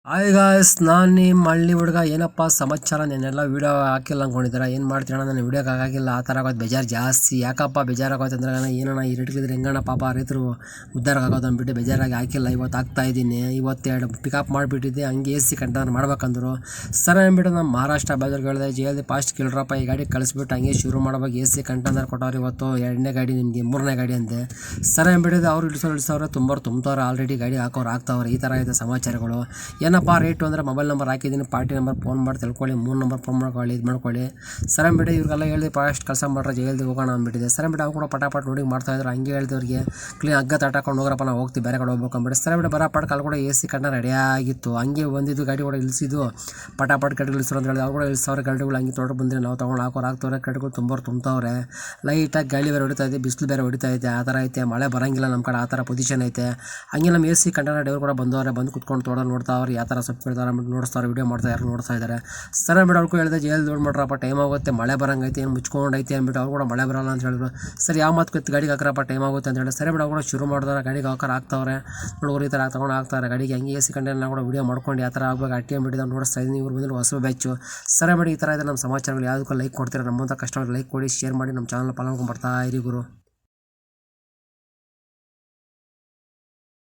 Hi guys, ನಾನು ನಿಮ್ಮ ಹಳ್ಳಿ ಹುಡುಗ. ಏನಪ್ಪ ಸಮಾಚಾರ? ನಾನೆಲ್ಲ ವೀಡಿಯೋ ಹಾಕಿಲ್ಲ ಅಂದ್ಕೊಂಡಿದ್ದೀರಾ? ಏನು ಮಾಡ್ತೀರಣ? ನನ್ನ ವೀಡಿಯೋಗೆ ಆಗಿಲ್ಲ. ಆ ಥರ ಆಗೋದು ಬೇಜಾರು ಜಾಸ್ತಿ. ಯಾಕಪ್ಪ ಬೇಜಾರಾಗೋದು ಅಂದ್ರೆ ಏನಣ್ಣ ಈ ರೇಟ್ಗಳಿದ್ರೆ ಹೆಂಗಣ್ಣ ಪಾಪ ರೈತರು ಉದ್ಧಾರ ಆಗೋದು ಅಂದ್ಬಿಟ್ಟು ಬೇಜಾರಾಗಿ ಹಾಕಿಲ್ಲ. ಇವತ್ತು ಹಾಕ್ತಾಯಿದ್ದೀನಿ. ಇವತ್ತೆರಡು ಪಿಕಪ್ ಮಾಡಿಬಿಟ್ಟಿದ್ದೆ. ಹಂಗೆ AC ಕಂಟೈನರ್ ಮಾಡ್ಬೇಕಂದ್ರು. ಸರಿ ಅಂದ್ಬಿಟ್ಟು ನಮ್ಮ ಮಹಾರಾಷ್ಟ್ರ ಬಾಜಾರ್ಗೆ ಹೇಳಿದೆ, ಜಲ್ದಿ ಫಾಸ್ಟ್ ಕೇಳ್ರಪ್ಪ, ಈ ಗಾಡಿ ಕಳಿಸ್ಬಿಟ್ಟು ಹಂಗೆ ಶುರು ಮಾಡ್ಬೇಕು. AC ಕಂಟೈನರ್ ಕೊಟ್ಟವ್ರು ಇವತ್ತು. ಎರಡನೇ ಗಾಡಿ ನಿಮಗೆ, ಮೂರನೇ ಗಾಡಿ ಅಂದೆ. ಸರಿ ಅಂದ್ಬಿಟ್ಟಿದೆ. ಅವ್ರು ಇಳಿಸೋರು ತುಂಬ್ತವ್ರೆ. ಆಲ್ರೆಡಿ ಗಾಡಿ ಹಾಕ್ತವ್ರೆ. ಈ ಥರ ಇದೆ ಸಮಾಚಾರಗಳು. ಏನಪ್ಪ ರೇಟು ಅಂದರೆ ಮೊಬೈಲ್ ನಂಬರ್ ಹಾಕಿದ್ದೀನಿ, ಪಾರ್ಟಿ ನಂಬರ್ ಫೋನ್ ಮಾಡಿ ತಿಳ್ಕೊಳ್ಳಿ, 3 ನಂಬರ್ ಫೋನ್ ಮಾಡ್ಕೊಳ್ಳಿ, ಇದು ಮಾಡ್ಕೊಳ್ಳಿ. ಸರಿ ಬಿಡಿ. ಇವ್ರಿಗೆಲ್ಲ ಹೇಳಿ ಫಾಸ್ಟ್ ಕೆಲಸ ಮಾಡ್ರೆ ಜಲ್ದಿ ಹೋಗೋಣ ಅಂದ್ಬಿಟ್ಟಿದೆ. ಸರಿ ಬಿಡಿ. ಅವ್ರು ಕೂಡ ಪಟಾಪಟ್ ನೋಡಿ ಮಾಡ್ತಾಯಿದ್ರು. ಹಂಗೆ ಹೇಳ್ದವ್ರಿಗೆ ಕ್ಲೀನ್ ಹಗ್ಗ ತಟಾಕೊಂಡು ಹೋಗ್ರಪ್ಪ, ನಾವು ಹೋಗ್ತೀವಿ, ಬೇರೆ ಕಡೆ ಹೋಗ್ಬೇಕು ಅಂದ್ಬಿಟ್ಟು. ಸರಿ ಬಿಡಿ. ಬರೋ ಕಾಲು ಕೂಡ AC ಕಂಟೈನರ್ ರೆಡಿಯಾಗಿತ್ತು. ಹಂಗೆ ಬಂದಿದ್ದು ಗಾಡಿ ಕೂಡ ಇಳಿಸಿದ್ದು. ಪಟಾಪಟ್ ಗಾಡಿಗಳು ಇಳಿಸೋರು ಅಂತ ಹೇಳಿದ್ರು. ಅವ್ರು ಕೂಡ ಇಳಿಸೋರು ಗಾಡಿಗಳು. ಹಂಗೆ ತೊಗೊಂಡು ಬಂದರೆ ನಾವು ತೊಗೊಂಡು ಹಾಕ್ತವ್ರೆ. ಗಾಡಿಗಳು ತುಂಬ್ತವ್ರೆ. ಲೈಟಾಗಿ ಗಾಳಿ ಬೇರೆ ಹೊಡಿತಾ ಇದೆ, ಬಿಸಿಲು ಬೇರೆ ಹೊಡಿತಾ ಐತೆ. ಆ ಥರ ಐತೆ. ಮಳೆ ಬರೋಂಗಿಲ್ಲ ನಮ್ಮ ಕಡೆ, ಆ ಥರ ಪೊಸಿಷನ್ ಐತೆ. ಹಂಗೆ ನಮ್ಮ AC ಕಂಟೈನರ್ ಡ್ರೈವರ್ ಕೂಡ ಬಂದು ಕುತ್ಕೊಂಡು ನೋಡ್ತಾವ್ರೆ. ಯಾವ ಥರ ಸ್ವಲ್ಪ ಕೇಳ್ತಾರೆ ಅಂದ್ಬಿಟ್ಟು ನೋಡ್ತಾರೆ, ವೀಡಿಯೋ ನೋಡ್ತಾ ಇದ್ದಾರೆ. ಸರಿ ಬಿಟ್ಟು ಅವ್ರಿಗೂ ಹೇಳಿದೆ, ಜಲ್ದಿ ದೊಡ್ಡ ಮಾಡ್ರಪ್ಪ, ಟೈಮ್ ಆಗುತ್ತೆ, ಮಳೆ ಬರಂಗೈತೆ, ಏನು ಮುಚ್ಕೊಂಡೈತೆ ಅಂದ್ಬಿಟ್ಟು. ಅವ್ರು ಕೂಡ ಮಳೆ ಬರಲ್ಲ ಅಂತ ಹೇಳಿದ್ರು. ಸರಿ, ಯಾವ ಮಾತು ಕತ್ತಿ ಗಾಡಿಗೆ ಹಾಕ್ರಪ್ಪ, ಟೈಮ್ ಆಗುತ್ತೆ ಅಂತ ಹೇಳಿ. ಸರಿ ಬಿಡು. ಅವ್ರು ಕೂಡ ಶುರು ಮಾಡಿದ್ರೆ ಗಾಡಿಗೆ ಹಾಕ್ತವ್ರೆ. ಹುಡುಗರು ಈ ಥರ ಹಾಕ್ತಾರೆ ಗಾಡಿಗೆ. ಹಂಗೆ AC ಕಂಟೈನರ್ ಕೂಡ ವೀಡಿಯೋ ಮಾಡ್ಕೊಂಡು ಯಾವ ಥರ ಆಗಬೇಕು ಅಟ್ಟಿ ಅಂದ್ಬಿಟ್ಟು ನೋಡಿಸ್ತಾ ಇದ್ದೀನಿ. ಇವ್ರು ಬಂದಿಲ್ಲ ಹೊಸ ಬ್ಯಾಚು. ಸರಿ ಬಿಡಿ. ಈ ಥರ ಇದೆ ನಮ್ಮ ಸಮಾಚಾರಗಳು. ಯಾವುದಕ್ಕೂ ಲೈಕ್ ಕೊಡ್ತೀರಾ? ನಮ್ಮಂಥ ಕಸ್ಟಮರ್ ಲೈಕ್ ಕೊಡಿ, ಶೇರ್ ಮಾಡಿ, ನಮ್ಮ ಚಾನಲ್ ಫಾಲೋ ಮಾಡ್ಕೊಂಡು ಬರ್ತಾ ಇರಿ ಗುರು.